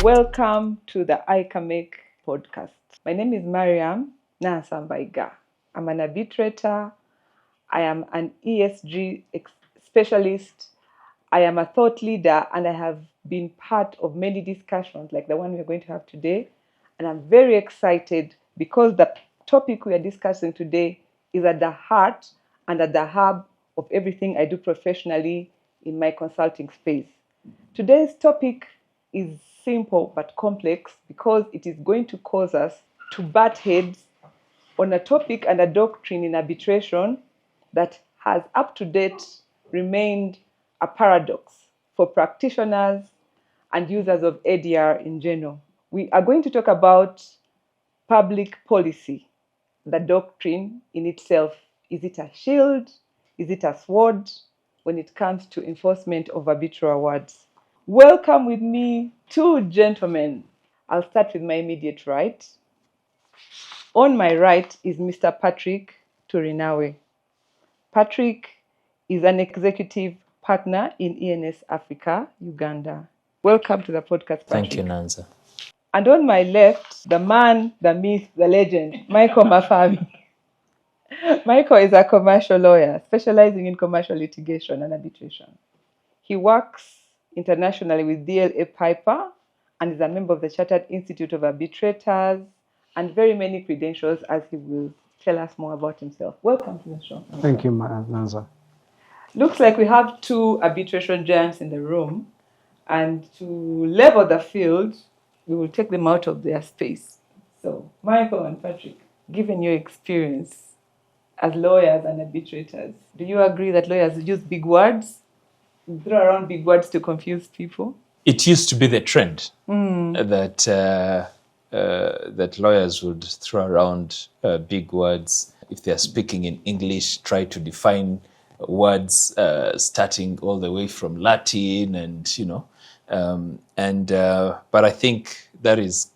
Welcome to the ICAMEK podcast. My name is Mariam N. I'm an arbitrator. I am an ESG specialist. I am a thought leader, and I have been part of many discussions like the one we're going to have today. And I'm very excited because the topic we are discussing today is at the heart and at the hub of everything I do professionally in my consulting space. Today's topic is simple but complex because it is going to cause us to butt heads on a topic and a doctrine in arbitration that has up to date remained a paradox for practitioners and users of ADR in general. We are going to talk about public policy, the doctrine in itself. Is it a shield? Is it a sword when it comes to enforcement of arbitral awards? Welcome with me two gentlemen. I'll start with my immediate right. On my right is Mr. Patrick Turinawe. Patrick is an executive partner in ENSafrica, Uganda. Welcome to the podcast, Patrick. Thank you, Nanza. And on my left, the man, the myth, the legend, Michael Mafabi. Michael is a commercial lawyer specializing in commercial litigation and arbitration. He works internationally with DLA Piper and is a member of the Chartered Institute of Arbitrators and very many credentials, as he will tell us more about himself. Welcome to the show. Thank you, Nanza. Looks like we have two arbitration giants in the room, and to level the field, we will take them out of their space. So, Michael and Patrick, given your experience as lawyers and arbitrators, do you agree that lawyers use big words, throw around big words to confuse people? It used to be the trend that lawyers would throw around big words. If they're speaking in English, try to define words starting all the way from Latin but I think that is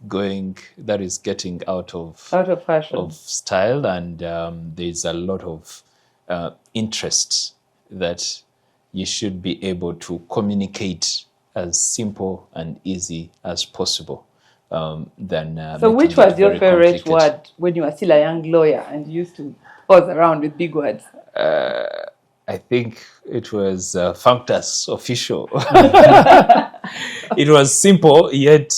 getting out of fashion, of style, and there's a lot of interest that you should be able to communicate as simple and easy as possible. So which was your favorite word when you were still a young lawyer and you used to pose around with big words? I think it was functus official. It was simple yet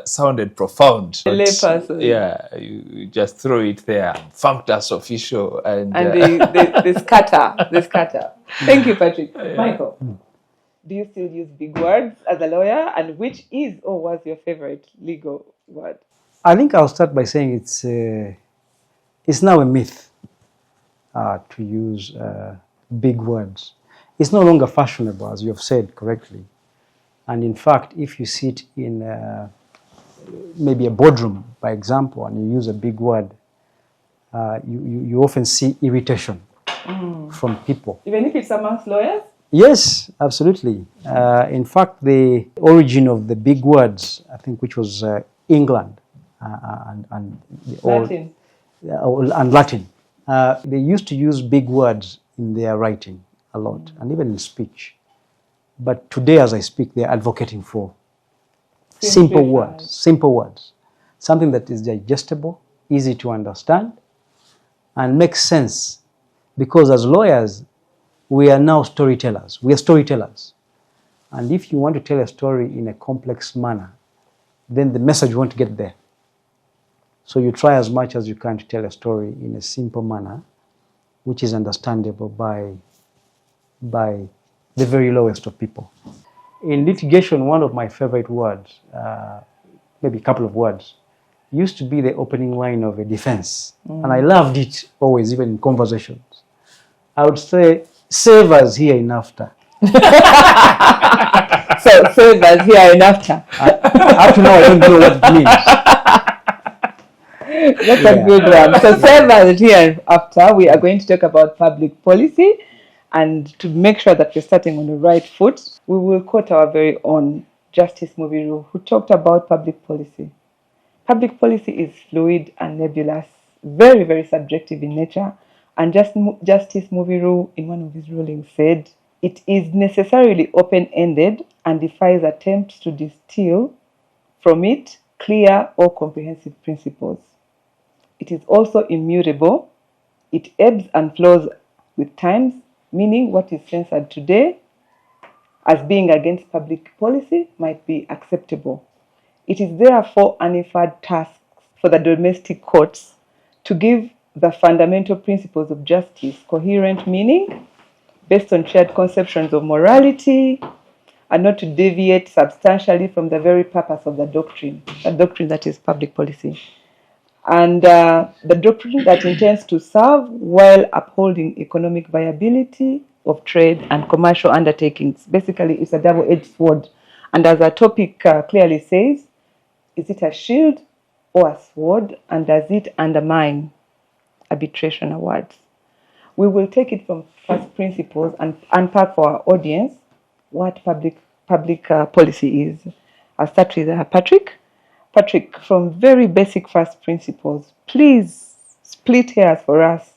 sounded profound. A layperson. Yeah, you just throw it there. Functus official, and they scatter. Thank you, Patrick. Michael, do you still use big words as a lawyer? And which is or was your favorite legal word? I think I'll start by saying it's now a myth to use big words. It's no longer fashionable, as you have said correctly. And in fact, if you sit in maybe a boardroom, by example, and you use a big word, you often see irritation from people. Even if it's amongst lawyers? Yes, absolutely. In fact, the origin of the big words, I think, which was England and Latin. And Latin. They used to use big words in their writing a lot, and even in speech. But today, as I speak, they're advocating for simple words, something that is digestible, easy to understand, and makes sense. Because as lawyers, we are now storytellers. We are storytellers. And if you want to tell a story in a complex manner, then the message won't get there. So you try as much as you can to tell a story in a simple manner, which is understandable by the very lowest of people. In litigation, one of my favorite words, maybe a couple of words, used to be the opening line of a defense. And I loved it always, even in conversations. I would say, save us here in NAFTA. So save us here in NAFTA. Up to now, I don't know what it means. That's a good one. So save us here after. We are going to talk about public policy. And to make sure that we're starting on the right foot, we will quote our very own Justice Mubiru, who talked about public policy. Public policy is fluid and nebulous, very, very subjective in nature. And Justice Mubiru, in one of his rulings, said, it is necessarily open-ended and defies attempts to distill from it clear or comprehensive principles. It is also immutable. It ebbs and flows with times, meaning what is censored today as being against public policy might be acceptable. It is therefore an inferred task for the domestic courts to give the fundamental principles of justice coherent meaning based on shared conceptions of morality and not to deviate substantially from the very purpose of the doctrine that is public policy. And the doctrine that intends to serve while upholding economic viability of trade and commercial undertakings. Basically, it's a double-edged sword. And as our topic clearly says, is it a shield or a sword, and does it undermine arbitration awards? We will take it from first principles and unpack for our audience what public policy is. I'll start with Patrick. Patrick, from very basic first principles, please split hairs for us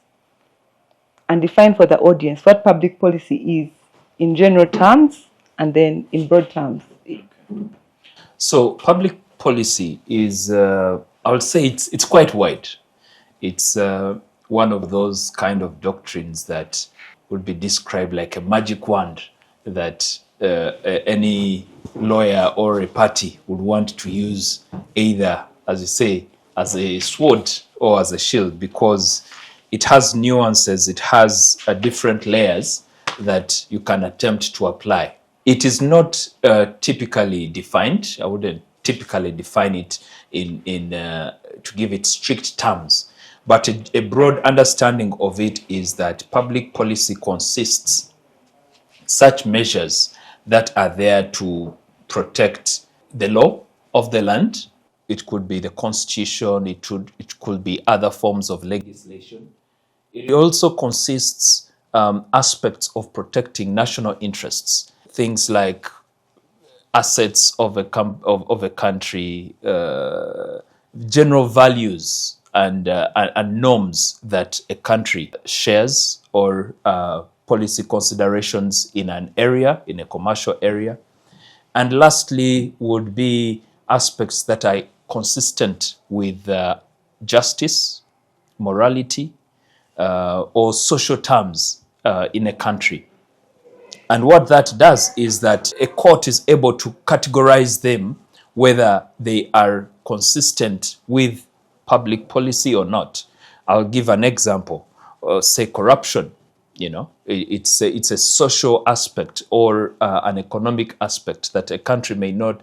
and define for the audience what public policy is in general terms and then in broad terms. So public policy is, I would say it's quite wide. It's one of those kind of doctrines that would be described like a magic wand that any lawyer or a party would want to use, either, as you say, as a sword or as a shield, because it has nuances, it has different layers that you can attempt to apply. It is not typically defined. I wouldn't typically define it in to give it strict terms. But a broad understanding of it is that public policy consists such measures that are there to protect the law of the land. It could be the constitution, it could be other forms of legislation. It also consists aspects of protecting national interests, things like assets of a country, general values and norms that a country shares, or policy considerations in an area, in a commercial area. And lastly would be aspects that are consistent with justice, morality, or social terms in a country. And what that does is that a court is able to categorize them whether they are consistent with public policy or not. I'll give an example. Say corruption. You know, it's a social aspect or an economic aspect that a country may not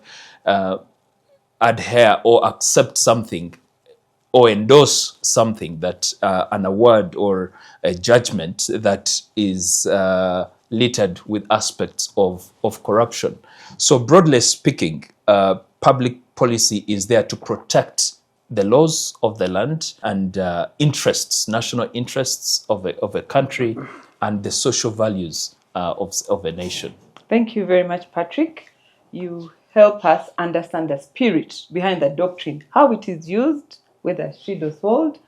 adhere or accept something or endorse something that an award or a judgment that is littered with aspects of corruption. So broadly speaking, public policy is there to protect the laws of the land and interests, national interests of a country, and the social values of a nation. Thank you very much, Patrick. You help us understand the spirit behind the doctrine, how it is used, whether shield or sword.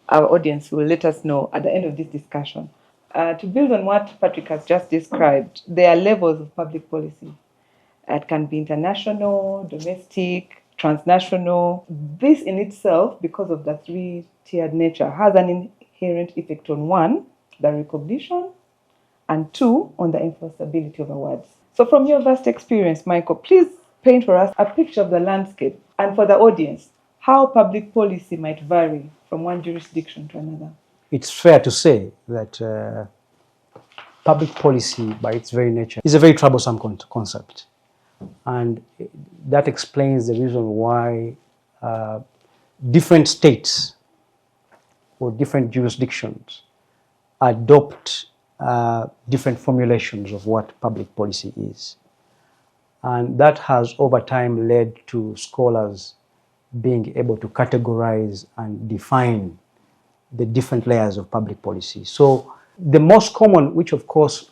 Our audience will let us know at the end of this discussion. To build on what Patrick has just described, there are levels of public policy. It can be international, domestic, transnational. This in itself, because of the three-tiered nature, has an inherent effect on one, the recognition, and two, on the enforceability of awards. So from your vast experience, Michael, please paint for us a picture of the landscape, and for the audience, how public policy might vary from one jurisdiction to another. It's fair to say that public policy, by its very nature, is a very troublesome concept. And that explains the reason why different states or different jurisdictions adopt different formulations of what public policy is. And that has over time led to scholars being able to categorize and define the different layers of public policy. So the most common, which of course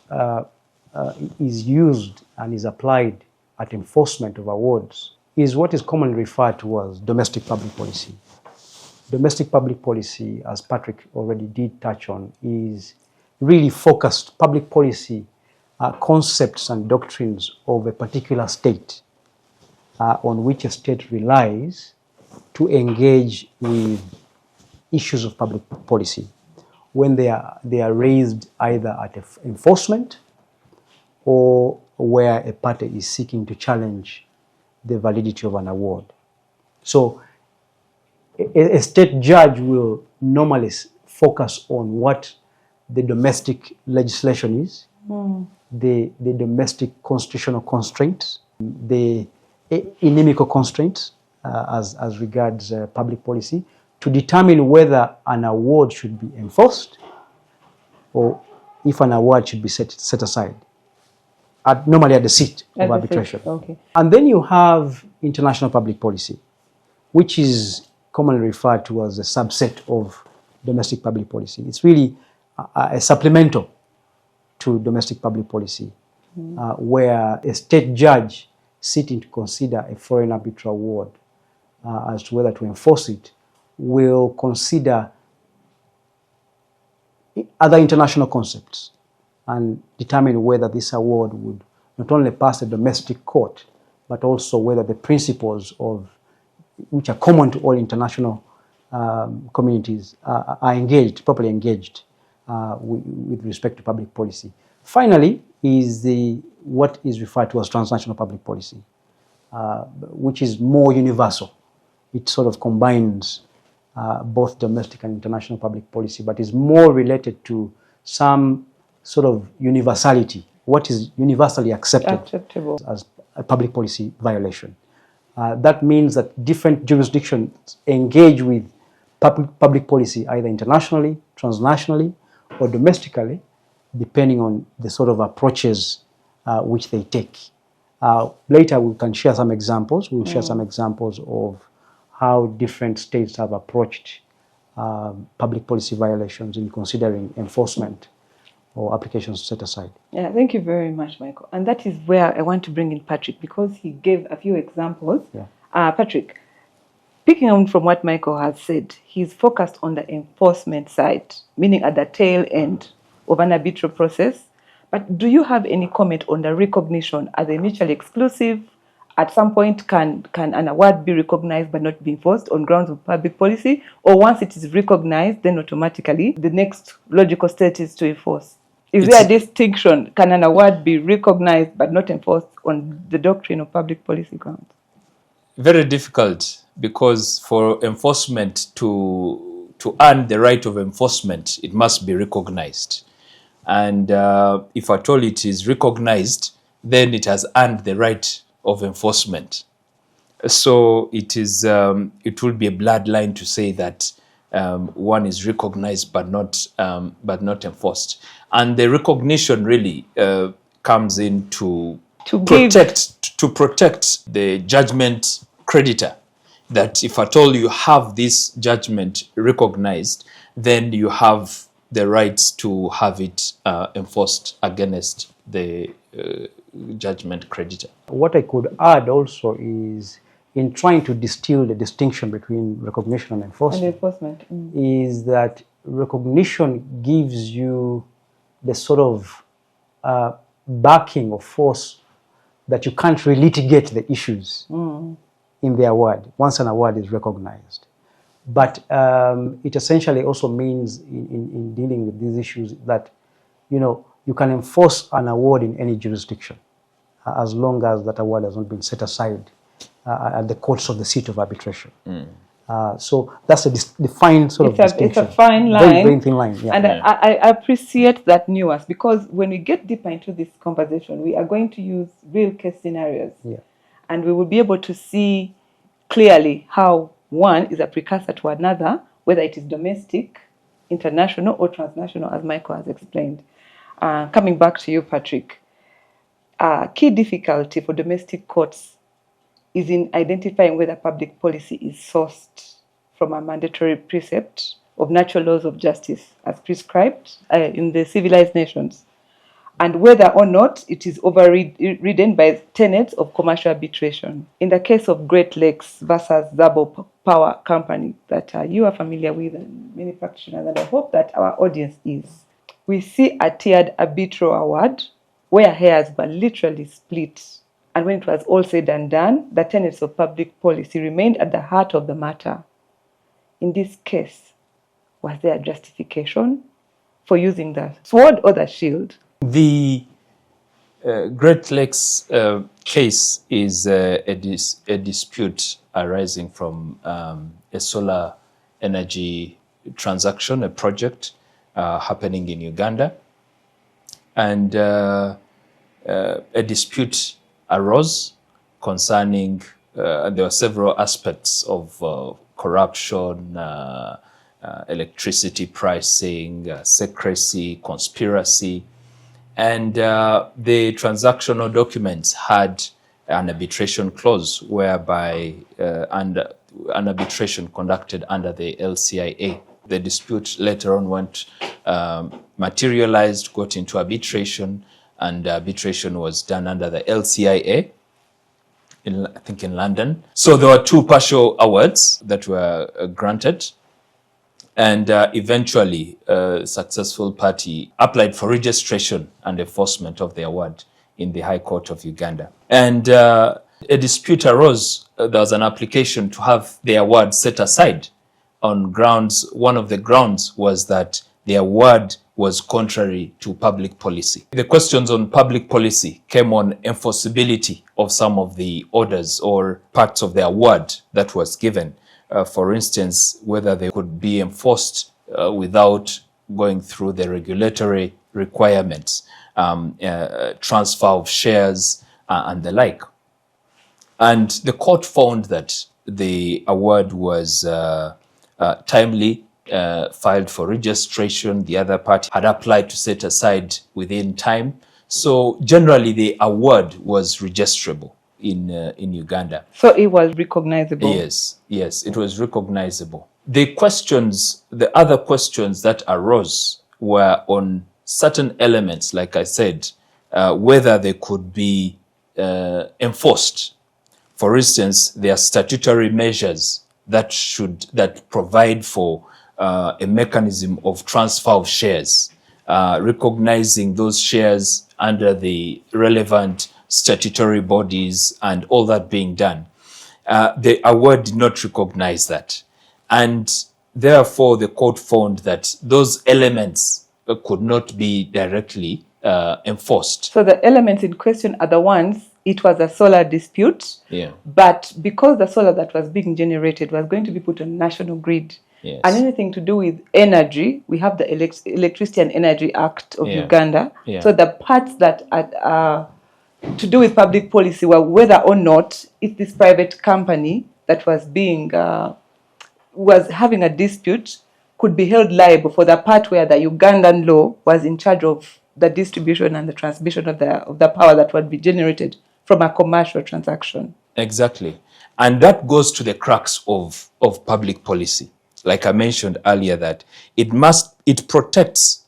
is used and is applied at enforcement of awards, is what is commonly referred to as domestic public policy. Domestic public policy, as Patrick already did touch on, is really focused public policy concepts and doctrines of a particular state on which a state relies to engage with issues of public policy when they are raised either at enforcement or where a party is seeking to challenge the validity of an award. So a state judge will normally focus on what the domestic legislation is, the domestic constitutional constraints, the inimical constraints as regards public policy, to determine whether an award should be enforced or if an award should be set aside, normally at the seat of arbitration. Okay. And then you have international public policy, which is commonly referred to as a subset of domestic public policy. It's really a supplemental to domestic public policy, where a state judge sitting to consider a foreign arbitral award as to whether to enforce it will consider other international concepts and determine whether this award would not only pass the domestic court, but also whether the principles of which are common to all international communities are engaged, properly engaged with respect to public policy. Finally, is what is referred to as transnational public policy, which is more universal. It sort of combines both domestic and international public policy, but is more related to some sort of universality, what is universally acceptable as a public policy violation. That means that different jurisdictions engage with public policy either internationally, transnationally, or domestically, depending on the sort of approaches which they take. Later we can share some examples. We'll share some examples of how different states have approached public policy violations in considering enforcement or applications set aside. Yeah, thank you very much, Michael. And that is where I want to bring in Patrick, because he gave a few examples. Yeah. Patrick, picking on from what Michael has said, he's focused on the enforcement side, meaning at the tail end of an arbitral process. But do you have any comment on the recognition? Are they mutually exclusive? At some point, can an award be recognized but not be enforced on grounds of public policy? Or once it is recognized, then automatically the next logical step is to enforce? Is there a distinction? Can an award be recognized but not enforced on the doctrine of public policy grounds? Very difficult, because for enforcement to earn the right of enforcement, it must be recognized. And if at all it is recognized, then it has earned the right of enforcement. So it is. It will be a bloodline to say that one is recognized but not enforced. And the recognition really comes in to protect the judgment creditor. That if at all you have this judgment recognized, then you have the rights to have it enforced against the judgment creditor. What I could add also is, in trying to distill the distinction between recognition and enforcement, is that recognition gives you the sort of backing or force that you can't relitigate the issues in the award once an award is recognized. But it essentially also means in dealing with these issues that, you can enforce an award in any jurisdiction as long as that award has not been set aside at the courts of the seat of arbitration. So that's a defined sort of distinction. It's a fine line. Very, very thin line. Yeah. And I appreciate that nuance, because when we get deeper into this conversation, we are going to use real case scenarios. Yeah. And we will be able to see clearly how one is a precursor to another, whether it is domestic, international, or transnational, as Michael has explained. Coming back to you, Patrick, key difficulty for domestic courts is in identifying whether public policy is sourced from a mandatory precept of natural laws of justice as prescribed in the civilized nations, and whether or not it is overridden by tenets of commercial arbitration. In the case of Great Lakes versus Zabo Power Company that you are familiar with, and many practitioners, and I hope that our audience is, we see a tiered arbitral award where hairs were literally split And when it was all said and done, the tenets of public policy remained at the heart of the matter. In this case, was there a justification for using the sword or the shield? The Great Lakes case is a dispute arising from a solar energy transaction, a project happening in Uganda. And a dispute arose concerning, there were several aspects of corruption, electricity pricing, secrecy, conspiracy. And the transactional documents had an arbitration clause whereby an arbitration conducted under the LCIA. The dispute later on went materialized, got into arbitration, and arbitration was done under the LCIA, I think in London. So there were two partial awards that were granted. And eventually, a successful party applied for registration and enforcement of the award in the High Court of Uganda. And a dispute arose. There was an application to have the award set aside on grounds. One of the grounds was that the award was contrary to public policy. The questions on public policy came on enforceability of some of the orders or parts of the award that was given. For instance, whether they could be enforced without going through the regulatory requirements, transfer of shares, and the like. And the court found that the award was timely, filed for registration. The other party had applied to set aside within time. So generally, the award was registrable in Uganda. So it was recognizable? Yes, it was recognizable. The other questions that arose were on certain elements, like I said, whether they could be enforced. For instance, there are statutory measures that provide for a mechanism of transfer of shares, recognizing those shares under the relevant statutory bodies and all that being done. The award did not recognize that. And therefore, the court found that those elements could not be directly enforced. So the elements in question are the ones, it was a solar dispute, but because the solar that was being generated was going to be put on national grid, and anything to do with energy, we have the Electricity and Energy Act of Uganda. So the parts that are to do with public policy were whether or not if this private company that was having a dispute could be held liable for the part where the Ugandan law was in charge of the distribution and the transmission of the power that would be generated from a commercial transaction. Exactly. And that goes to the crux of public policy. Like I mentioned earlier, that it protects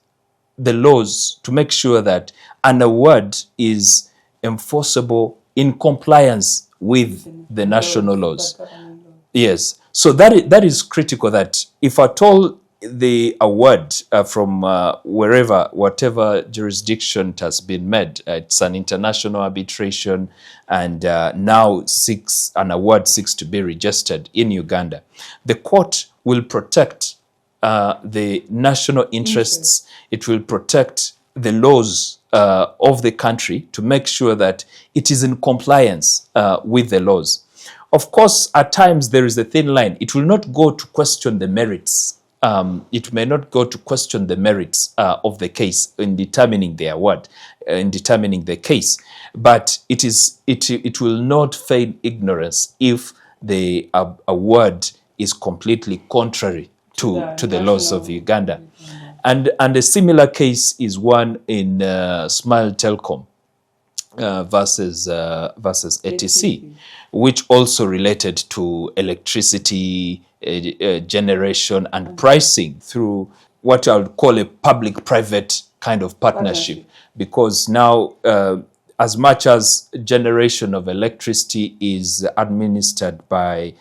the laws to make sure that an award is enforceable in compliance with the national laws. Yes. So that is critical, that if at all the award from whatever jurisdiction it has been made, it's an international arbitration, and now an award seeks to be registered in Uganda, the court will protect the national interests. It will protect the laws of the country to make sure that it is in compliance with the laws. Of course, at times there is a thin line. It will not go to question the merits. It may not go to question the merits of the case in determining the award, in determining the case. But it will not feign ignorance if the award is completely contrary to the laws of Uganda. And a similar case is one in Smile Telecom versus ATC, which also related to electricity generation and pricing through what I would call a public-private kind of partnership. Because now, as much as generation of electricity is administered by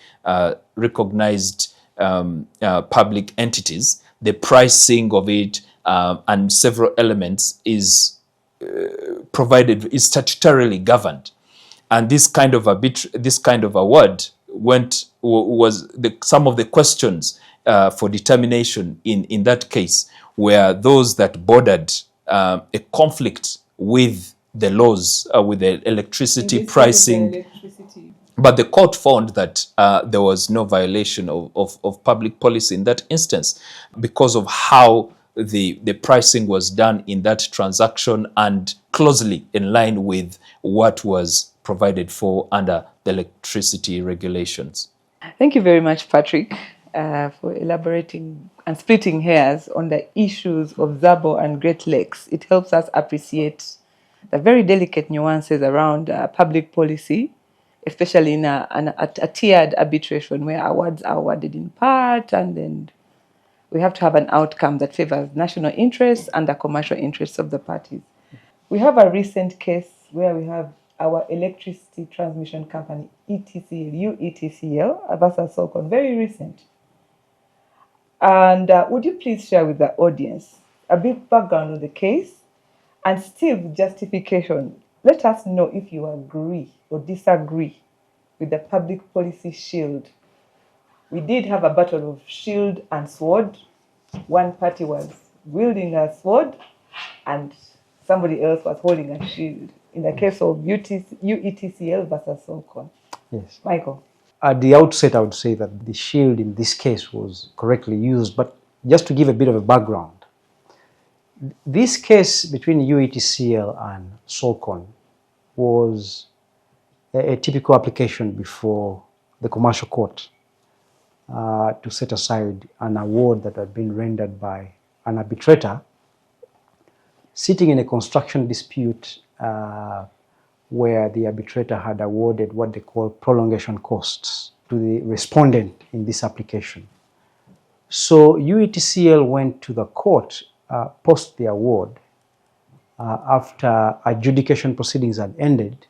recognized public entities, the pricing of it and several elements is statutorily governed. And this kind of award some of the questions for determination in that case were those that bordered a conflict with the laws, with the electricity pricing. But the court found that there was no violation of public policy in that instance because of how the pricing was done in that transaction and closely in line with what was provided for under the electricity regulations. Thank you very much, Patrick, for elaborating and splitting hairs on the issues of Zabo and Great Lakes. It helps us appreciate the very delicate nuances around public policy, especially in a tiered arbitration where awards are awarded in part, and then we have to have an outcome that favors national interests and the commercial interests of the parties. We have a recent case where we have our electricity transmission company, UETCL, versus Solcon, very recent. And would you please share with the audience a bit background on the case and still with justification? Let us know if you agree or disagree with the public policy shield. We did have a battle of shield and sword. One party was wielding a sword and somebody else was holding a shield. In the case of UETCL versus Solcon. Yes. Michael. At the outset, I would say that the shield in this case was correctly used, but just to give a bit of a background, this case between UETCL and Solcon was a typical application before the commercial court to set aside an award that had been rendered by an arbitrator sitting in a construction dispute where the arbitrator had awarded what they call prolongation costs to the respondent in this application. So UETCL went to the court post the award after adjudication proceedings had ended.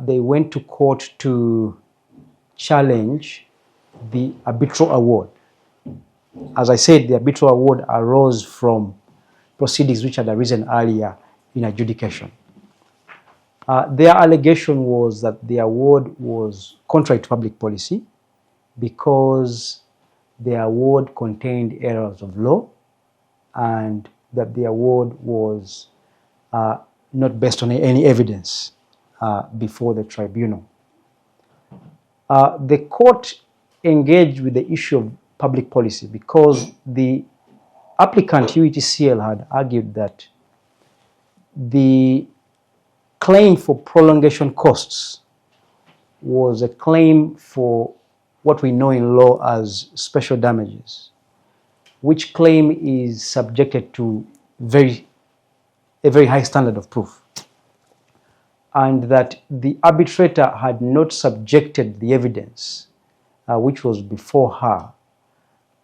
They went to court to challenge the arbitral award. As I said, the arbitral award arose from proceedings which had arisen earlier in adjudication. Their allegation was that the award was contrary to public policy because the award contained errors of law and that the award was not based on any evidence before the tribunal. The court engaged with the issue of public policy because the applicant UETCL had argued that the claim for prolongation costs was a claim for what we know in law as special damages, which claim is subjected to a very high standard of proof, and that the arbitrator had not subjected the evidence which was before her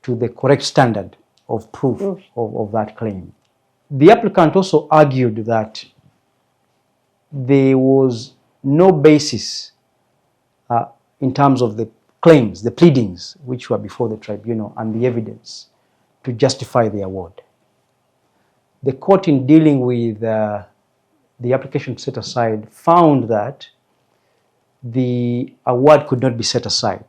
to the correct standard of proof of that claim. The applicant also argued that there was no basis in terms of the claims, the pleadings which were before the tribunal and the evidence to justify the award. The court, in dealing with the application set aside, found that the award could not be set aside.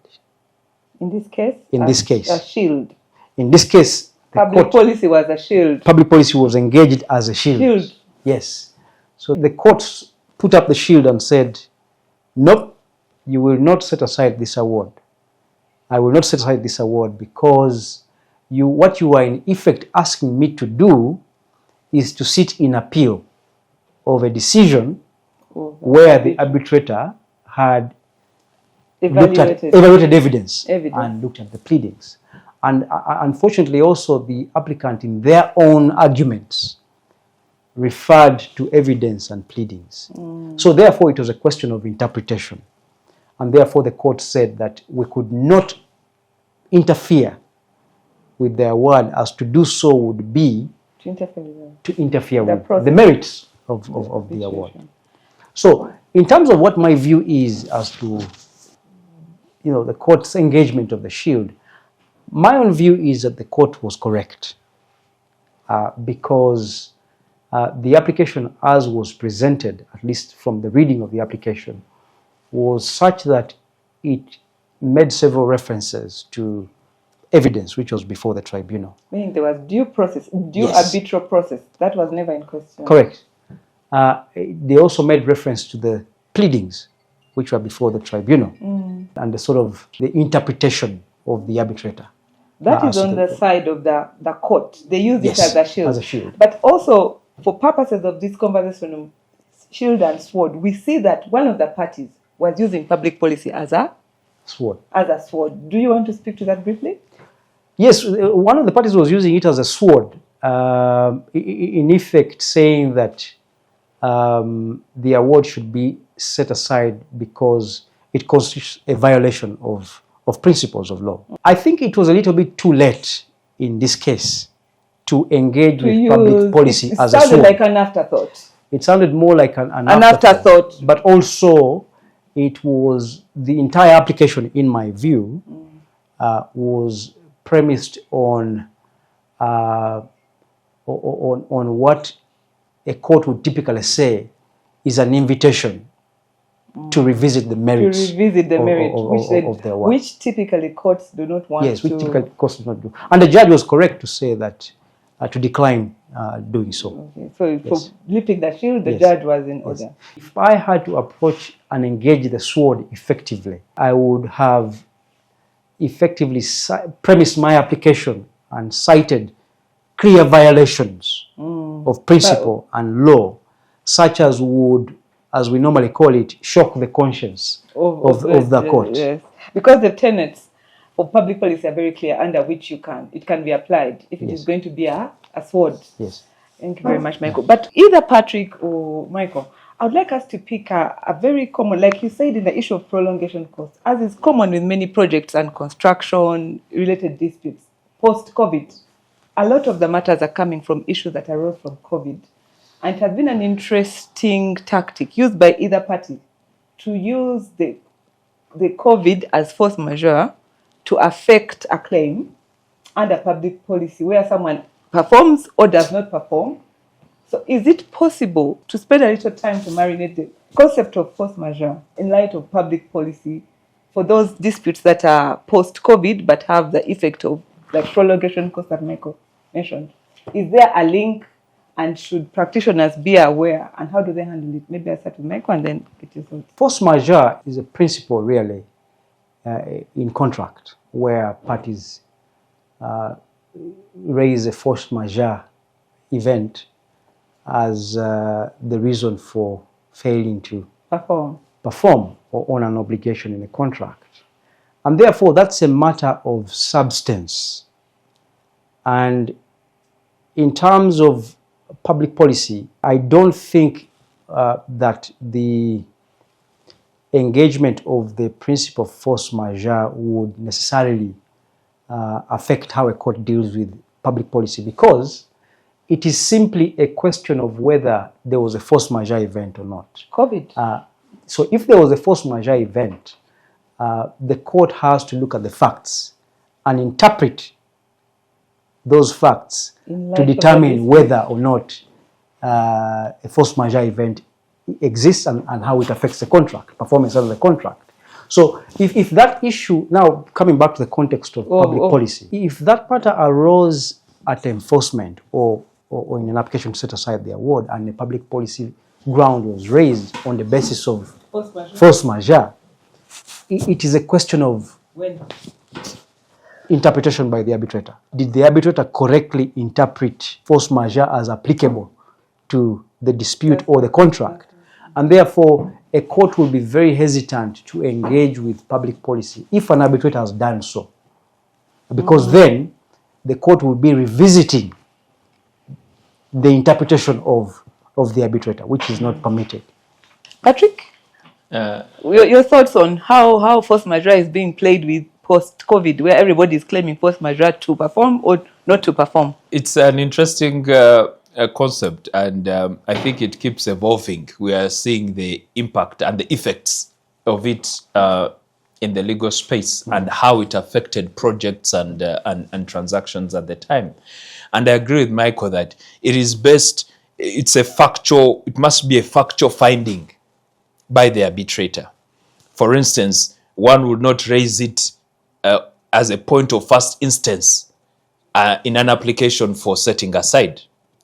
In this case? In this case. A shield. In this case, public policy was a shield. Public policy was engaged as a shield. Shield. Yes. So the courts put up the shield and said, nope, you will not set aside this award. I will not set aside this award because what you are in effect asking me to do is to sit in appeal of a where the arbitrator had evaluated evidence and looked at the pleadings. And unfortunately also the applicant in their own arguments referred to evidence and pleadings. So therefore it was a question of interpretation. And therefore the court said that we could not interfere with the award, as to do so would be to interfere with the merits of the award. So in terms of what my view is as to the court's engagement of the shield, my own view is that the court was correct because The application as was presented, at least from the reading of the application, was such that it made several references to evidence which was before the tribunal. Meaning there was due process, due Yes. arbitral process. That was never in question. Correct. They also made reference to the pleadings which were before the tribunal and the sort of the interpretation of the arbitrator. That is on the side of the court. They use Yes, it as a shield. as a shield. But also, for purposes of this conversation, shield and sword, we see that one of the parties was using public policy as a Sword. Do you want to speak to that briefly? Yes, one of the parties was using it as a sword, in effect saying that the award should be set aside because it constitutes a violation of principles of law. I think it was a little bit too late in this case to engage with public policy as a sword. It sounded like an afterthought. It sounded more like an afterthought. But also, it was the entire application, in my view, was premised on what a court would typically say is an invitation to revisit the merits. To revisit the merits, of their work. Which typically courts do not want to. Yes, which typically courts do not do. And the judge was correct to say that, to decline doing so. Okay. So Yes. for lifting the shield, the Yes. judge was in order. If I had to approach and engage the sword effectively, I would have effectively premised my application and cited clear violations of principle and law, such as would, as we normally call it, shock the conscience of the court. Yes. Because the tenets of public policy are very clear under which it can be applied if it is going to be a sword. Yes. Thank you very much, Michael. But either Patrick or Michael, I would like us to pick a very common, like you said, in the issue of prolongation costs, as is common with many projects and construction-related disputes. Post-COVID, a lot of the matters are coming from issues that arose from COVID. And it has been an interesting tactic used by either party to use the COVID as force majeure to affect a claim under public policy where someone performs or does not perform. So is it possible to spend a little time to marinate the concept of force majeure in light of public policy for those disputes that are post-COVID but have the effect of like prolongation costs that Michael mentioned? Is there a link, and should practitioners be aware, and how do they handle it? Maybe I start with Michael and then get your thoughts. Force majeure is a principle really in contract where parties raise a force majeure event as the reason for failing to perform or own an obligation in a contract. And therefore, that's a matter of substance. And in terms of public policy, I don't think that the engagement of the principle of force majeure would necessarily affect how a court deals with public policy, because it is simply a question of whether there was a force majeure event or not. COVID. So if there was a force majeure event, the court has to look at the facts and interpret those facts to determine whether or not a force majeure event exists and how it affects the contract, performance of the contract. So if that issue, now coming back to the context of public policy, if that matter arose at enforcement or in an application to set aside the award and the public policy ground was raised on the basis of force majeure, it is a question of interpretation by the arbitrator. Did the arbitrator correctly interpret force majeure as applicable to the dispute or the contract? And therefore, a court will be very hesitant to engage with public policy if an arbitrator has done so. Because then, the court will be revisiting the interpretation of the arbitrator, which is not permitted. Patrick, your thoughts on how force majeure is being played with post-COVID, where everybody is claiming force majeure to perform or not to perform? It's an interesting concept, and I think it keeps evolving. We are seeing the impact and the effects of it in the legal space and how it affected projects and transactions at the time. And I agree with Michael that it is best it must be a factual finding by the arbitrator. For instance, one would not raise it as a point of first instance in an application for setting aside.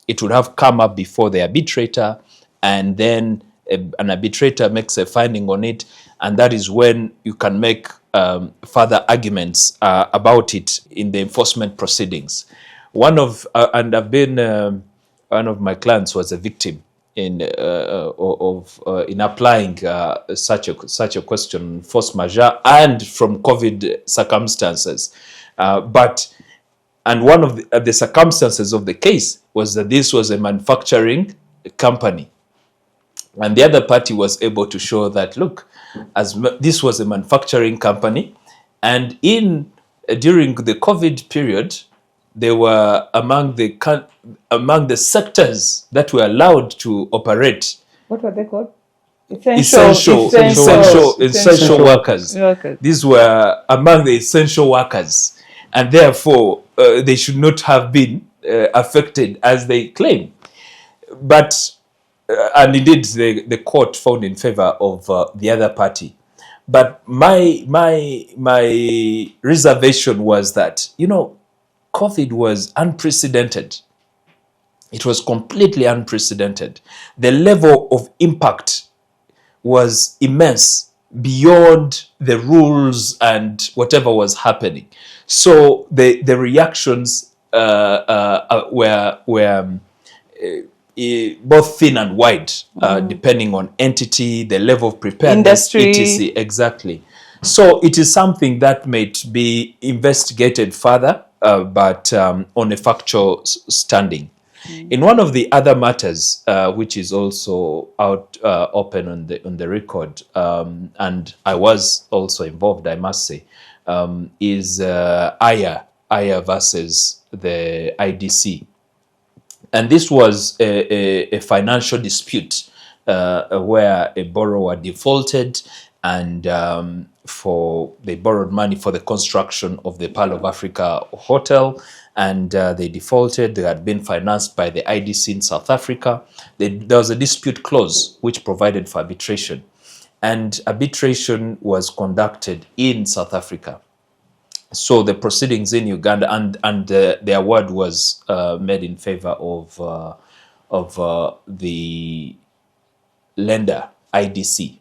It would have come up before the arbitrator, and then an arbitrator makes a finding on it, and that is when you can make further arguments about it in the enforcement proceedings. One of my clients was a victim in applying such a question, force majeure, and from COVID circumstances. And one of the circumstances of the case was that this was a manufacturing company. And the other party was able to show that, look, this was a manufacturing company, and during the COVID period, they were among the sectors that were allowed to operate. What were they called? Essential workers. These were among the essential workers, and therefore they should not have been affected as they claim. But and indeed, the court found in favor of the other party. But my reservation was that, COVID was unprecedented. It was completely unprecedented. The level of impact was immense, beyond the rules and whatever was happening. So the reactions were both thin and wide, depending on entity, the level of preparedness, industry, etc. Exactly. So it is something that may be investigated further, but on a factual standing. In one of the other matters, which is also open on the record, and I was also involved, I must say, is ICAMEK versus the IDC. And this was a financial dispute where a borrower defaulted, and they borrowed money for the construction of the Pearl of Africa Hotel, and they defaulted. They had been financed by the IDC in South Africa. There was a dispute clause which provided for arbitration, and arbitration was conducted in South Africa. So the proceedings in Uganda, and the award was made in favor of the lender, IDC.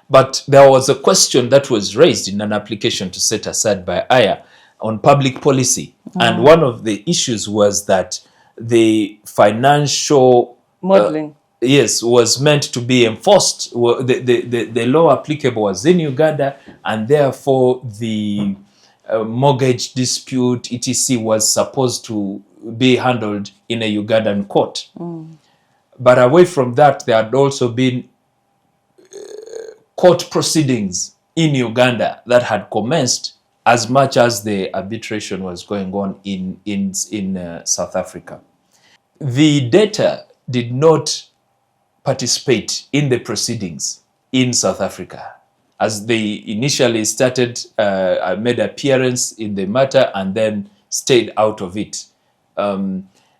But there was a question that was raised in an application to set aside by ICAMEK on public policy. And one of the issues was that the financial modeling was meant to be enforced. The law applicable was in Uganda, and therefore the mortgage dispute, etc., was supposed to be handled in a Ugandan court. But away from that, there had also been court proceedings in Uganda that had commenced as much as the arbitration was going on in South Africa. The debtor did not participate in the proceedings in South Africa, as they initially started, made appearance in the matter and then stayed out of it.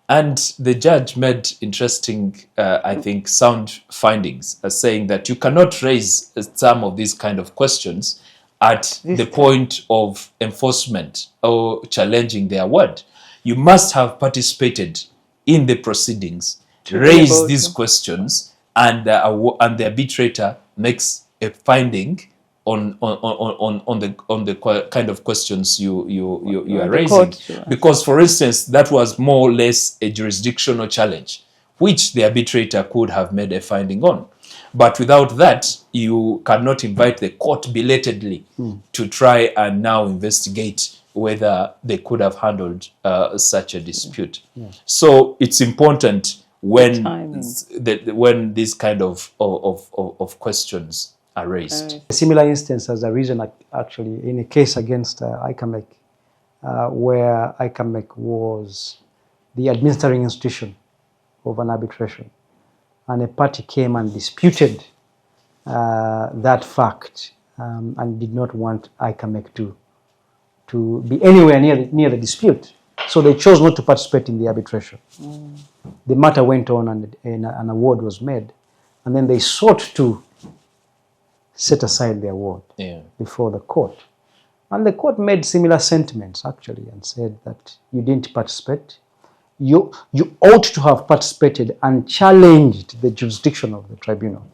And the judge made interesting, I think, sound findings, saying that you cannot raise some of these kind of questions at the point of enforcement or challenging the award. You must have participated in the proceedings, raise these questions, and the arbitrator makes a finding on the kind of questions you are raising. Because, for instance, that was more or less a jurisdictional challenge, which the arbitrator could have made a finding on. But without that, you cannot invite the court belatedly to try and now investigate whether they could have handled such a dispute. So it's important when these kind of questions are raised. A similar instance has arisen actually in a case against ICAMEK, where ICAMEK was the administering institution of an arbitration, and a party came and disputed that fact and did not want ICAMEK to be anywhere near the dispute. So they chose not to participate in the arbitration. The matter went on and an award was made. And then they sought to set aside the award before the court. And the court made similar sentiments, actually, and said that you didn't participate. You ought to have participated and challenged the jurisdiction of the tribunal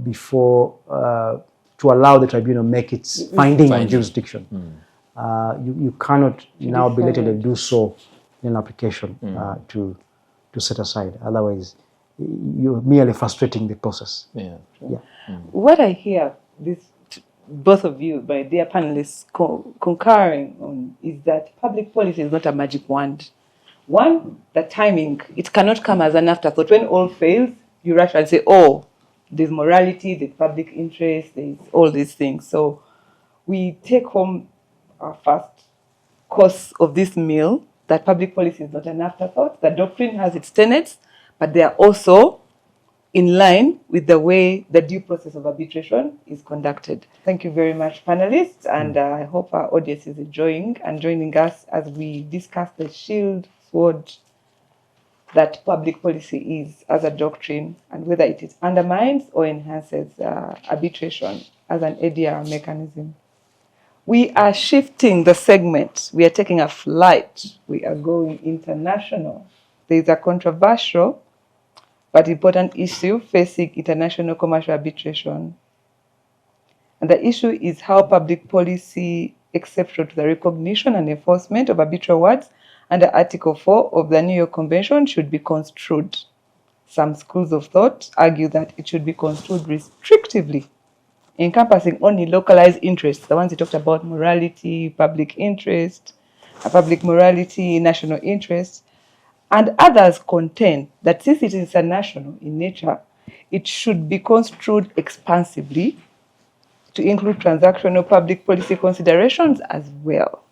before to allow the tribunal make its finding on jurisdiction. You cannot now belatedly do so in an application to set aside. Otherwise, you're merely frustrating the process. What I hear both of you, my dear panelists, concurring on is that public policy is not a magic wand. One, the timing, it cannot come as an afterthought. When all fails, you rush and say, oh, there's morality, there's public interest, there's all these things. So we take home our first course of this meal, that public policy is not an afterthought. The doctrine has its tenets, but they are also in line with the way the due process of arbitration is conducted. Thank you very much, panelists, and I hope our audience is enjoying and joining us as we discuss the shield sword that public policy is as a doctrine, and whether it undermines or enhances arbitration as an ADR mechanism. We are shifting the segment. We are taking a flight. We are going international. There is a controversial but important issue facing international commercial arbitration. And the issue is how public policy exception to the recognition and enforcement of arbitral awards under Article 4 of the New York Convention should be construed. Some schools of thought argue that it should be construed restrictively, encompassing only localized interests, the ones we talked about, morality, public interest, public morality, national interest. And others contend that since it is international in nature, it should be construed expansively to include transactional public policy considerations as well.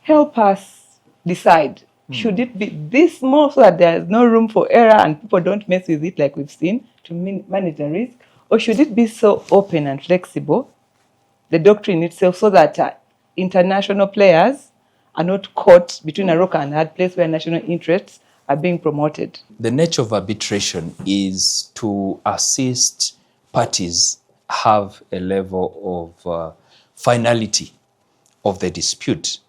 Help us decide, should it be this small so that there is no room for error and people don't mess with it like we've seen to manage the risk, or should it be so open and flexible, the doctrine itself, so that international players are not caught between a rock and a hard place where national interests are being promoted? The nature of arbitration is to assist parties have a level of finality of the dispute.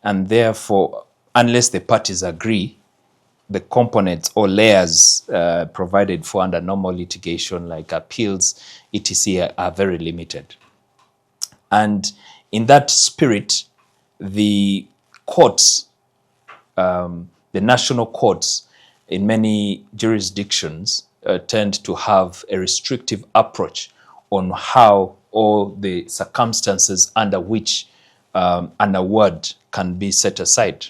And therefore, unless the parties agree, the components or layers provided for under normal litigation like appeals, etc. are very limited. And in that spirit, the courts, the national courts in many jurisdictions tend to have a restrictive approach on how all the circumstances under which an award can be set aside.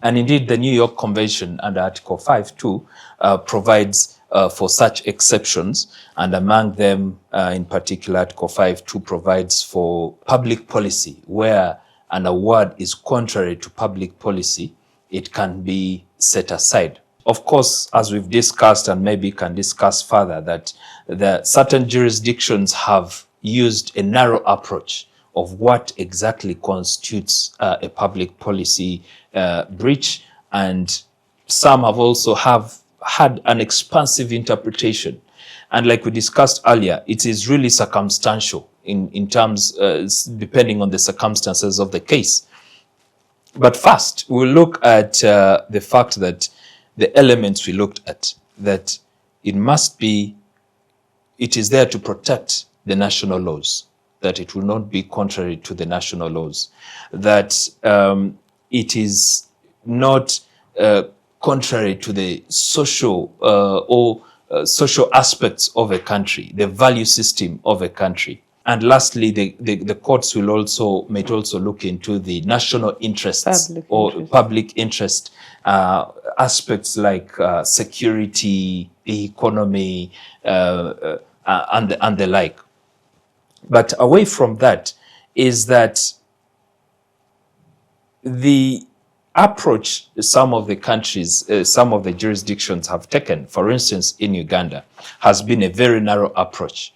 And indeed, the New York Convention under Article 5.2 provides for such exceptions, and among them, in particular, Article 5.2 provides for public policy, where an award is contrary to public policy, it can be set aside. Of course, as we've discussed and maybe can discuss further, that the certain jurisdictions have used a narrow approach of what exactly constitutes a public policy breach, and some have also had an expansive interpretation. And like we discussed earlier, it is really circumstantial in terms, depending on the circumstances of the case. But first, we'll look at the fact that the elements we looked at, that it is there to protect the national laws, that it will not be contrary to the national laws, that it is not contrary to the social social aspects of a country, the value system of a country. And lastly, the courts might also look into the national interests public interest aspects like security, the economy, and the like. But away from that is that the approach some of the countries, some of the jurisdictions have taken, for instance, in Uganda, has been a very narrow approach.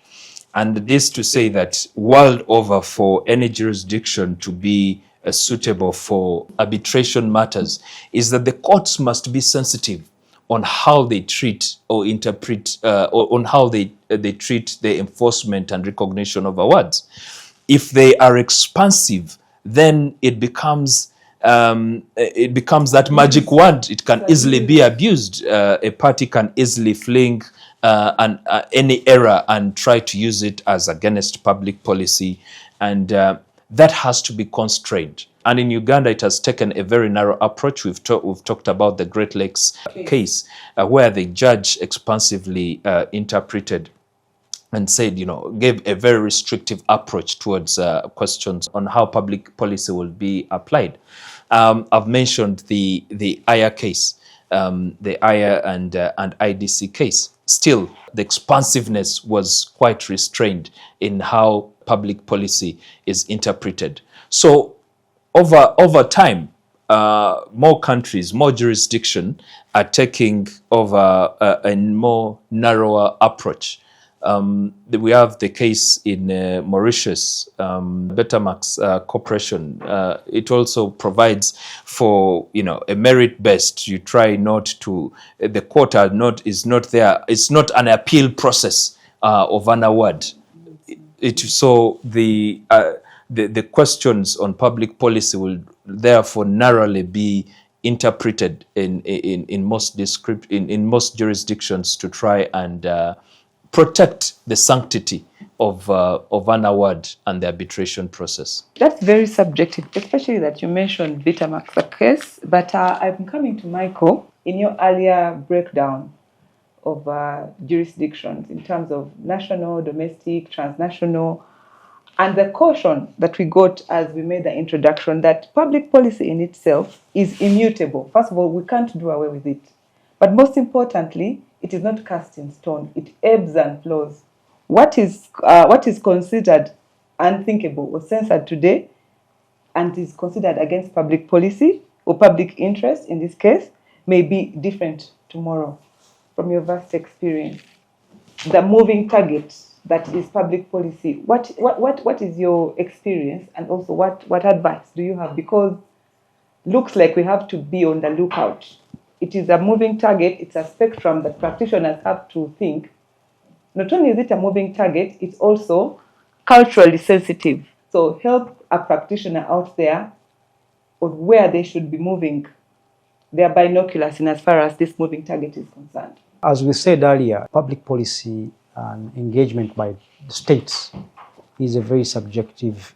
And this to say that world over, for any jurisdiction to be suitable for arbitration matters is that the courts must be sensitive on how they treat or interpret, or on how they treat the enforcement and recognition of awards. If they are expansive, then it becomes that magic wand. It can easily be abused. A party can easily fling any error and try to use it as against public policy, and that has to be constrained. And in Uganda, it has taken a very narrow approach. We've talked about the Great Lakes case, where the judge expansively interpreted and said, gave a very restrictive approach towards questions on how public policy will be applied. I've mentioned the IRA case, the IRA and IDC case. Still, the expansiveness was quite restrained in how public policy is interpreted. So over time, more countries, more jurisdiction are taking over a more narrower approach. We have the case in Mauritius, Betamax Corporation. It also provides for a merit-based. You try not to. The court is not there. It's not an appeal process of an award. So the questions on public policy will therefore narrowly be interpreted in most jurisdictions to try and protect the sanctity of an award and the arbitration process. That's very subjective, especially that you mentioned Betamax case. But I'm coming to Michael in your earlier breakdown of jurisdictions in terms of national, domestic, transnational, and the caution that we got as we made the introduction that public policy in itself is immutable. First of all, we can't do away with it. But most importantly, it is not cast in stone. It ebbs and flows. What is considered unthinkable or censored today and is considered against public policy or public interest in this case may be different tomorrow. From your vast experience, the moving target that is public policy, what is your experience, and also what advice do you have? Because looks like we have to be on the lookout. It is a moving target. It's a spectrum that practitioners have to think. Not only is it a moving target, it's also culturally sensitive. So help a practitioner out there on where they should be moving their binoculars in as far as this moving target is concerned. As we said earlier, public policy and engagement by states is a very subjective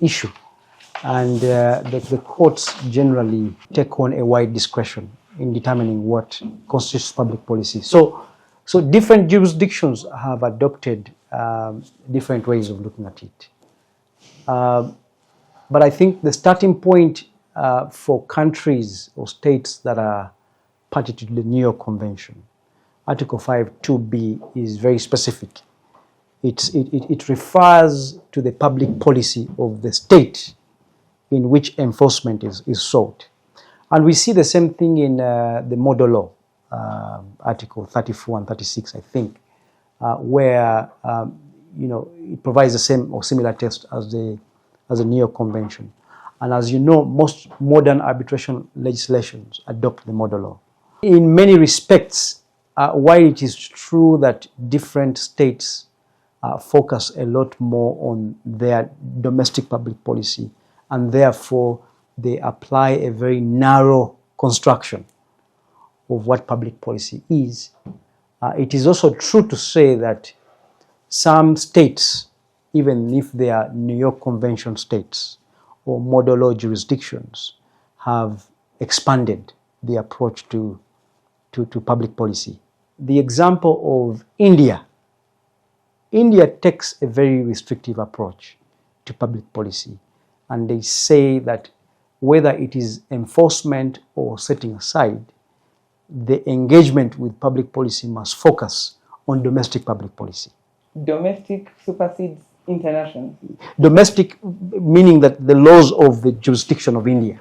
issue. And the courts generally take on a wide discretion in determining what constitutes public policy. So different jurisdictions have adopted different ways of looking at it. But I think the starting point for countries or states that are party to the New York Convention, Article 5(2)(b) is very specific. It refers to the public policy of the state in which enforcement is sought. And we see the same thing in the model law, Article 34 and 36, I think, where it provides the same or similar text as the New York Convention. And as you know, most modern arbitration legislations adopt the model law. In many respects, while it is true that different states focus a lot more on their domestic public policy, and therefore they apply a very narrow construction of what public policy is, it is also true to say that some states, even if they are New York Convention states or model law jurisdictions, have expanded the approach to public policy. The example of India. India takes a very restrictive approach to public policy, and they say that whether it is enforcement or setting aside, the engagement with public policy must focus on domestic public policy. Domestic supersedes international. Domestic meaning that the laws of the jurisdiction of India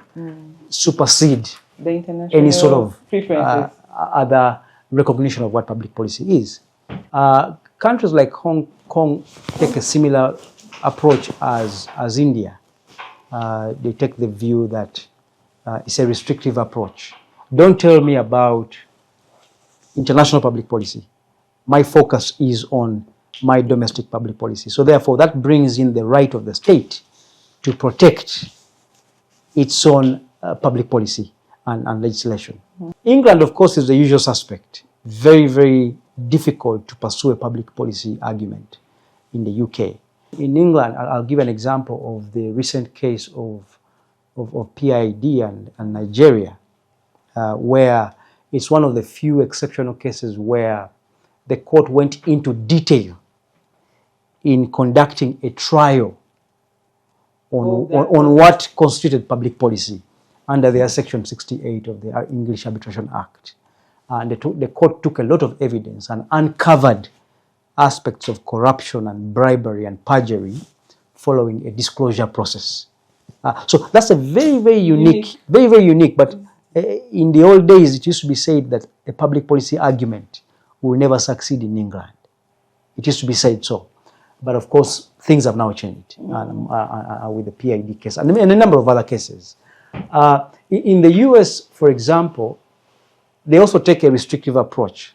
supersede the international any sort of preferences. Other recognition of what public policy is. Countries like Hong Kong take a similar approach as India. they take the view that it's a restrictive approach. Don't tell me about international public policy. My focus is on my domestic public policy. So therefore, that brings in the right of the state to protect its own public policy and legislation. England, of course, is the usual suspect. Very, very difficult to pursue a public policy argument in the UK. In England, I'll give an example of the recent case of PID and Nigeria, where it's one of the few exceptional cases where the court went into detail in conducting a trial on what constituted public policy under their Section 68 of the English Arbitration Act. And the court took a lot of evidence and uncovered aspects of corruption and bribery and perjury following a disclosure process. So that's a very, very unique, very, very unique. But in the old days, it used to be said that a public policy argument will never succeed in England. It used to be said so. But of course, things have now changed with the PID case and a number of other cases. In the US, for example, they also take a restrictive approach.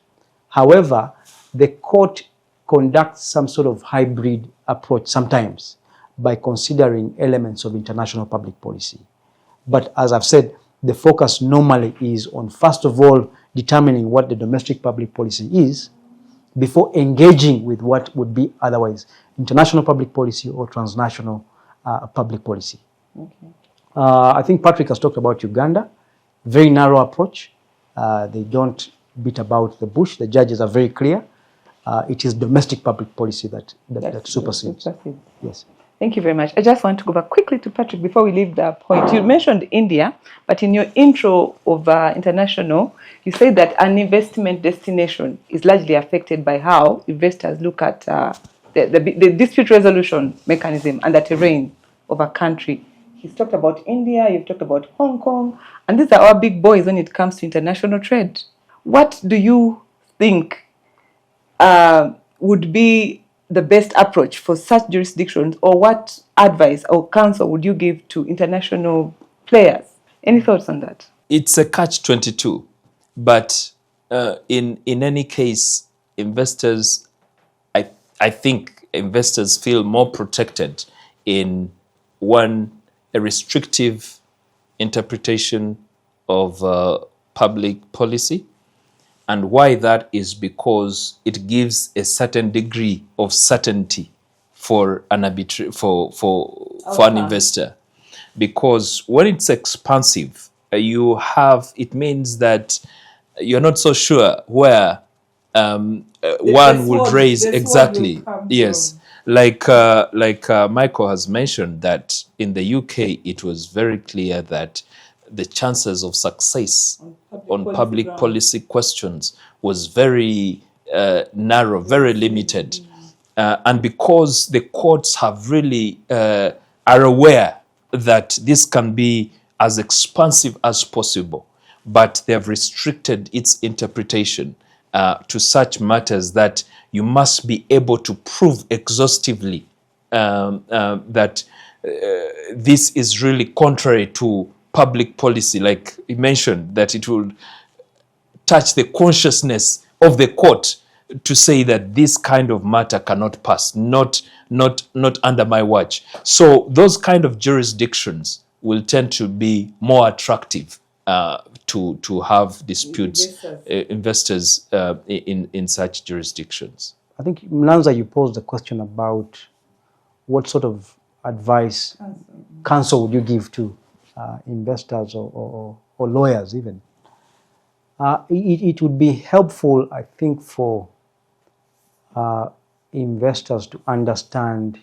However, the court conducts some sort of hybrid approach sometimes by considering elements of international public policy. But as I've said, the focus normally is on, first of all, determining what the domestic public policy is before engaging with what would be otherwise international public policy or transnational public policy. Okay. I think Patrick has talked about Uganda. Very narrow approach. They don't beat about the bush. The judges are very clear. It is domestic public policy that supersedes. Yes. Thank you very much. I just want to go back quickly to Patrick before we leave the point. You mentioned India, but in your intro of international, you said that an investment destination is largely affected by how investors look at the dispute resolution mechanism and the terrain of a country. He's talked about India, you've talked about Hong Kong, and these are our big boys when it comes to international trade. What do you think would be the best approach for such jurisdictions, or what advice or counsel would you give to international players? Any thoughts on that? It's a catch-22, but in any case, investors, I think investors feel more protected in a restrictive interpretation of public policy. And why that is because it gives a certain degree of certainty for an investor. Because when it's expansive, it means that you're not so sure where one would raise exactly. Yes, like Michael has mentioned that in the UK it was very clear that the chances of success on public policy questions was very narrow, very limited. And because the courts have really are aware that this can be as expansive as possible, but they have restricted its interpretation to such matters that you must be able to prove exhaustively that this is really contrary to public policy, like he mentioned, that it will touch the consciousness of the court to say that this kind of matter cannot pass, not under my watch. So those kind of jurisdictions will tend to be more attractive to have disputes, investors in such jurisdictions. I think, Mlanza, you posed the question about what sort of advice, counsel would you give to investors or lawyers even. It would be helpful, I think, for investors to understand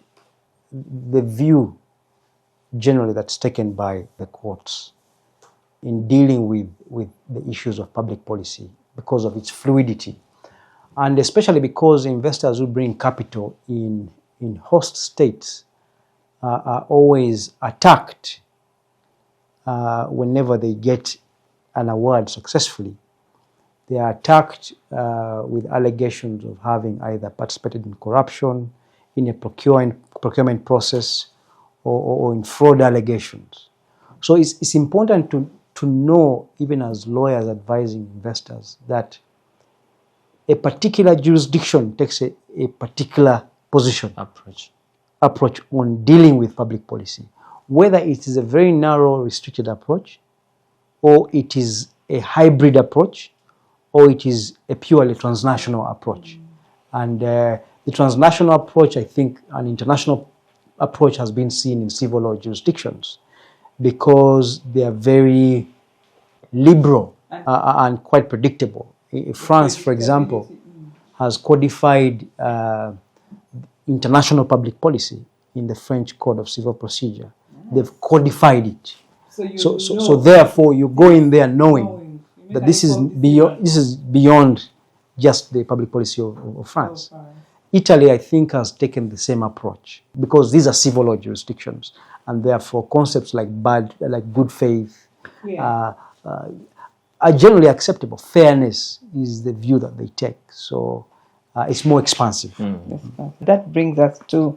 the view generally that's taken by the courts in dealing with the issues of public policy because of its fluidity. And especially because investors who bring capital in host states are always attacked whenever they get an award successfully. They are attacked with allegations of having either participated in corruption, in a procurement process, or in fraud allegations. So it's important to know, even as lawyers advising investors, that a particular jurisdiction takes a particular position, approach on dealing with public policy, whether it is a very narrow, restricted approach, or it is a hybrid approach, or it is a purely transnational approach. And the transnational approach, I think, an international approach has been seen in civil law jurisdictions because they are very liberal and quite predictable. France, for example, has codified international public policy in the French Code of Civil Procedure. They've codified it. So therefore, you go in there knowing that this is beyond just the public policy of France. Italy, I think, has taken the same approach because these are civil law jurisdictions, and therefore concepts like good faith are generally acceptable. Fairness is the view that they take. So it's more expansive. That brings us to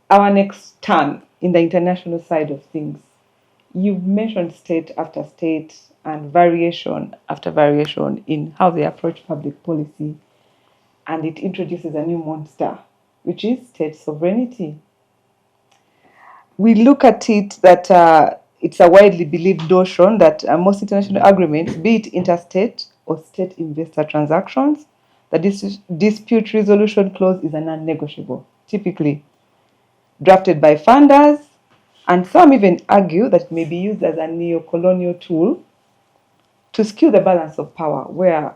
our next turn in the international side of things. You've mentioned state after state and variation after variation in how they approach public policy, and it introduces a new monster, which is state sovereignty. We look at it that it's a widely believed notion that most international agreements, be it interstate or state investor transactions, the dispute resolution clause is a non-negotiable, typically drafted by funders, and some even argue that it may be used as a neo-colonial tool to skew the balance of power, where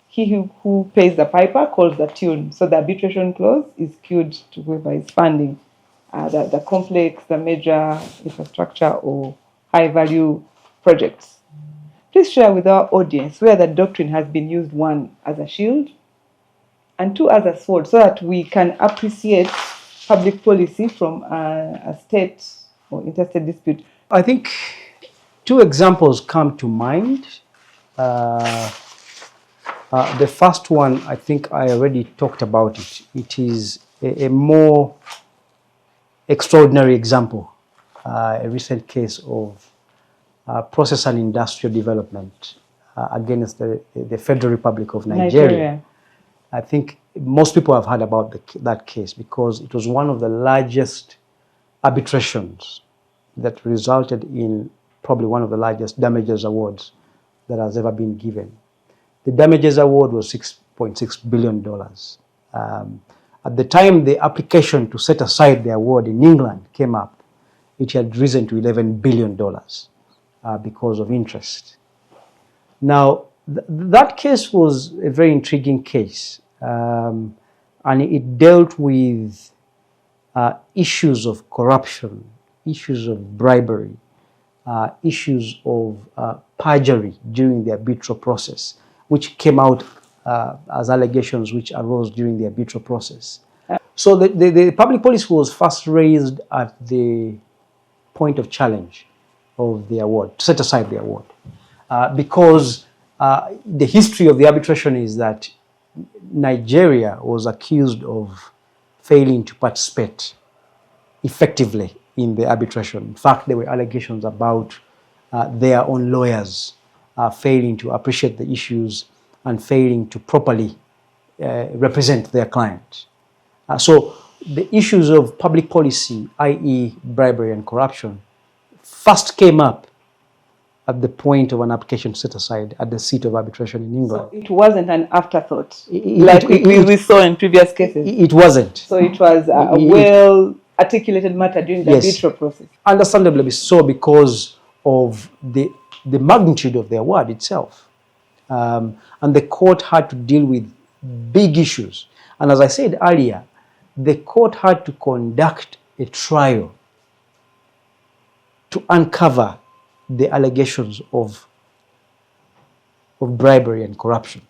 he who pays the piper calls the tune. So the arbitration clause is skewed to whoever is funding the complex, the major infrastructure or high-value projects. Please share with our audience where the doctrine has been used, one, as a shield, and two, as a sword, so that we can appreciate public policy from a state or interstate dispute. I think two examples come to mind. The first one, I think I already talked about it. It is a more extraordinary example, a recent case of process and industrial development against the Federal Republic of Nigeria. I think most people have heard about that case because it was one of the largest arbitrations that resulted in probably one of the largest damages awards that has ever been given. The damages award was $6.6 billion. At the time the application to set aside the award in England came up, it had risen to $11 billion because of interest. Now, that case was a very intriguing case, and it dealt with issues of corruption, issues of bribery, issues of perjury during the arbitral process, which came out as allegations which arose during the arbitral process. So the public policy was first raised at the point of challenge of the award, to set aside the award, because the history of the arbitration is that Nigeria was accused of failing to participate effectively in the arbitration. In fact, there were allegations about their own lawyers failing to appreciate the issues and failing to properly represent their client. So the issues of public policy, i.e. bribery and corruption, first came up at the point of an application set aside at the seat of arbitration in England. So it wasn't an afterthought, we saw in previous cases? It wasn't. So it was a well-articulated matter during the arbitral process? Understandably so, because of the magnitude of the award itself. And the court had to deal with big issues. And as I said earlier, the court had to conduct a trial to uncover the allegations of bribery and corruption,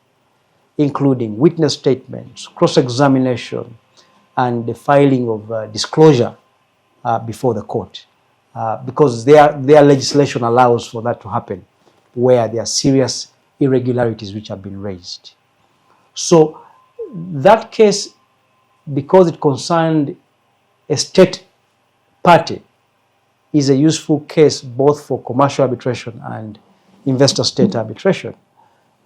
including witness statements, cross-examination, and the filing of disclosure before the court, because their legislation allows for that to happen where there are serious irregularities which have been raised. So that case, because it concerned a state party is a useful case both for commercial arbitration and investor-state arbitration,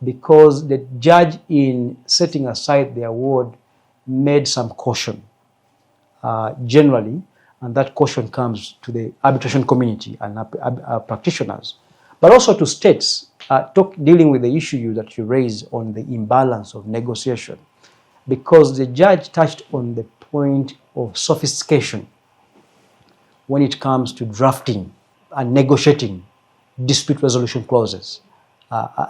because the judge, in setting aside the award, made some caution generally, and that caution comes to the arbitration community and practitioners, but also to states dealing with the issue that you raised on the imbalance of negotiation, because the judge touched on the point of sophistication when it comes to drafting and negotiating dispute resolution clauses,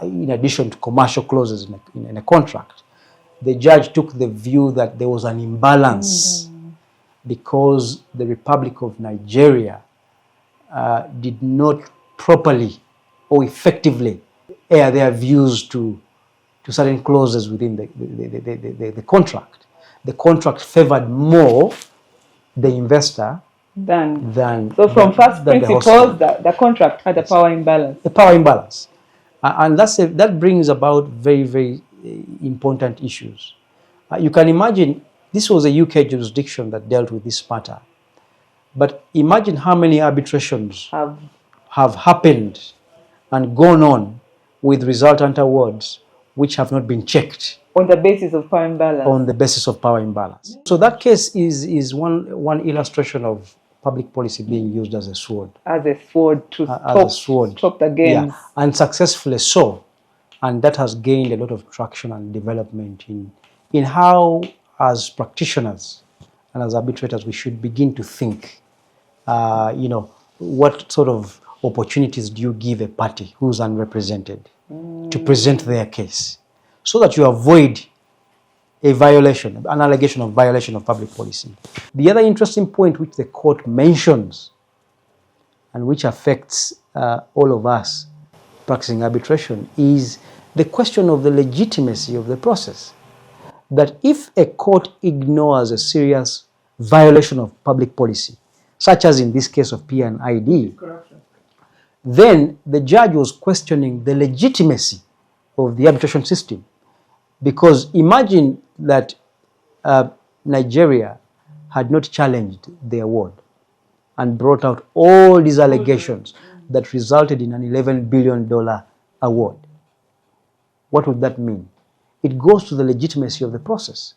in addition to commercial clauses in a contract. The judge took the view that there was an imbalance because the Republic of Nigeria did not properly or effectively air their views to certain clauses within the contract. The contract favored more the investor than so from first principles, the contract had a power imbalance. A power imbalance. And that brings about very, very important issues. You can imagine, this was a UK jurisdiction that dealt with this matter. But imagine how many arbitrations have happened and gone on with resultant awards which have not been checked. On the basis of power imbalance. On the basis of power imbalance. So that case is one illustration of public policy being used as a sword. As a sword to stop the games. Yeah, and successfully so. And that has gained a lot of traction and development in how, as practitioners and as arbitrators, we should begin to think, what sort of opportunities do you give a party who's unrepresented to present their case, so that you avoid an allegation of violation of public policy. The other interesting point which the court mentions, and which affects all of us practicing arbitration, is the question of the legitimacy of the process. That if a court ignores a serious violation of public policy, such as in this case of P&ID, then the judge was questioning the legitimacy of the arbitration system. Because imagine that Nigeria had not challenged the award and brought out all these allegations that resulted in an $11 billion award. What would that mean? It goes to the legitimacy of the process.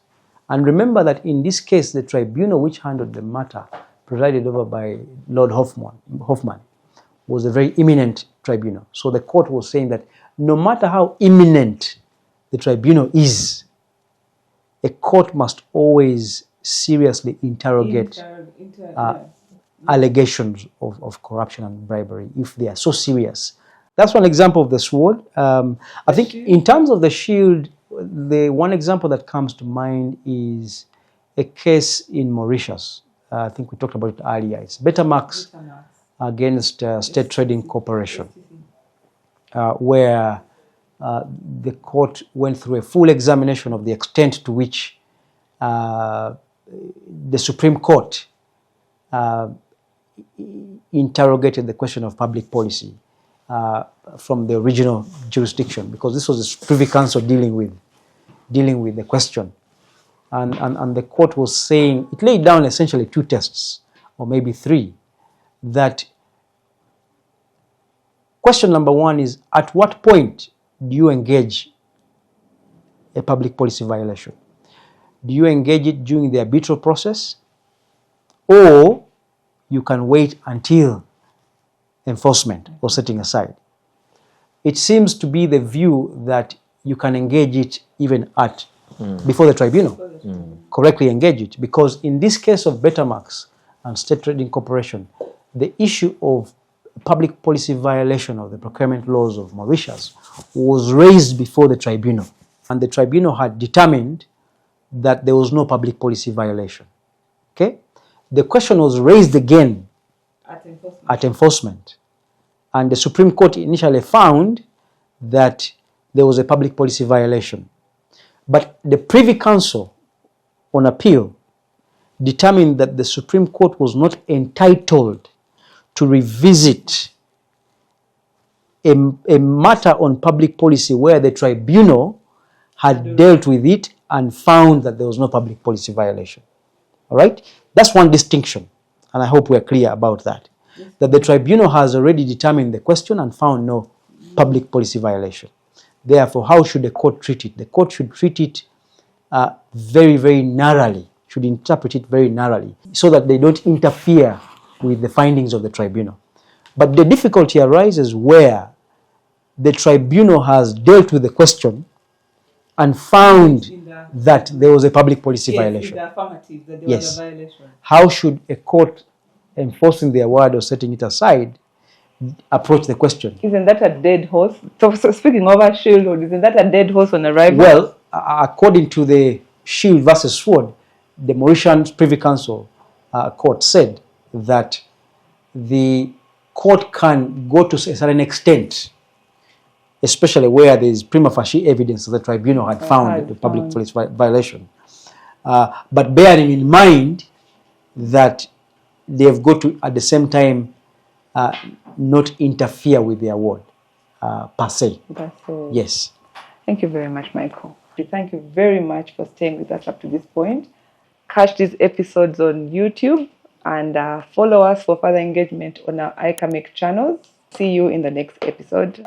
And remember that in this case, the tribunal which handled the matter, presided over by Lord Hoffman, was a very eminent tribunal. So the court was saying that no matter how eminent the tribunal is, a court must always seriously interrogate allegations of corruption and bribery if they are so serious. That's one example of the sword. I think in terms of the shield, the one example that comes to mind is a case in Mauritius. I think we talked about it earlier. It's Betamax against State Trading Corporation, where the court went through a full examination of the extent to which the Supreme Court interrogated the question of public policy from the original jurisdiction, because this was the Privy Council dealing with the question. And the court was saying, it laid down essentially two tests, or maybe three, that question number one is, at what point do you engage a public policy violation? Do you engage it during the arbitral process, or you can wait until enforcement or setting aside? It seems to be the view that you can engage it even before the tribunal, correctly engage it, because in this case of Betamax and State Trading Corporation, the issue of public policy violation of the procurement laws of Mauritius was raised before the tribunal, and the tribunal had determined that there was no public policy violation. Okay? The question was raised again at enforcement, and the Supreme Court initially found that there was a public policy violation. But the Privy Council on appeal determined that the Supreme Court was not entitled to revisit a matter on public policy where the tribunal had dealt with it and found that there was no public policy violation. All right? That's one distinction, and I hope we're clear about that. that the tribunal has already determined the question and found no public policy violation. Therefore, how should the court treat it? The court should treat it very, very narrowly, should interpret it very narrowly, so that they don't interfere with the findings of the tribunal. But the difficulty arises where the tribunal has dealt with the question and found that there was a public policy violation. In the affirmative, that there Yes. was a violation. How should a court enforcing their word or setting it aside approach the question? Isn't that a dead horse? So speaking of a shield, isn't that a dead horse on arrival? Well, according to the Shield versus Sword, the Mauritian Privy Council court said that the court can go to a certain extent, especially where there is prima facie evidence that the tribunal had found the public policy violation. But bearing in mind that they've got to, at the same time, not interfere with their word, per se. That's all. Yes. Thank you very much, Michael. Thank you very much for staying with us up to this point. Catch these episodes on YouTube and follow us for further engagement on our ICAMEK channels. See you in the next episode.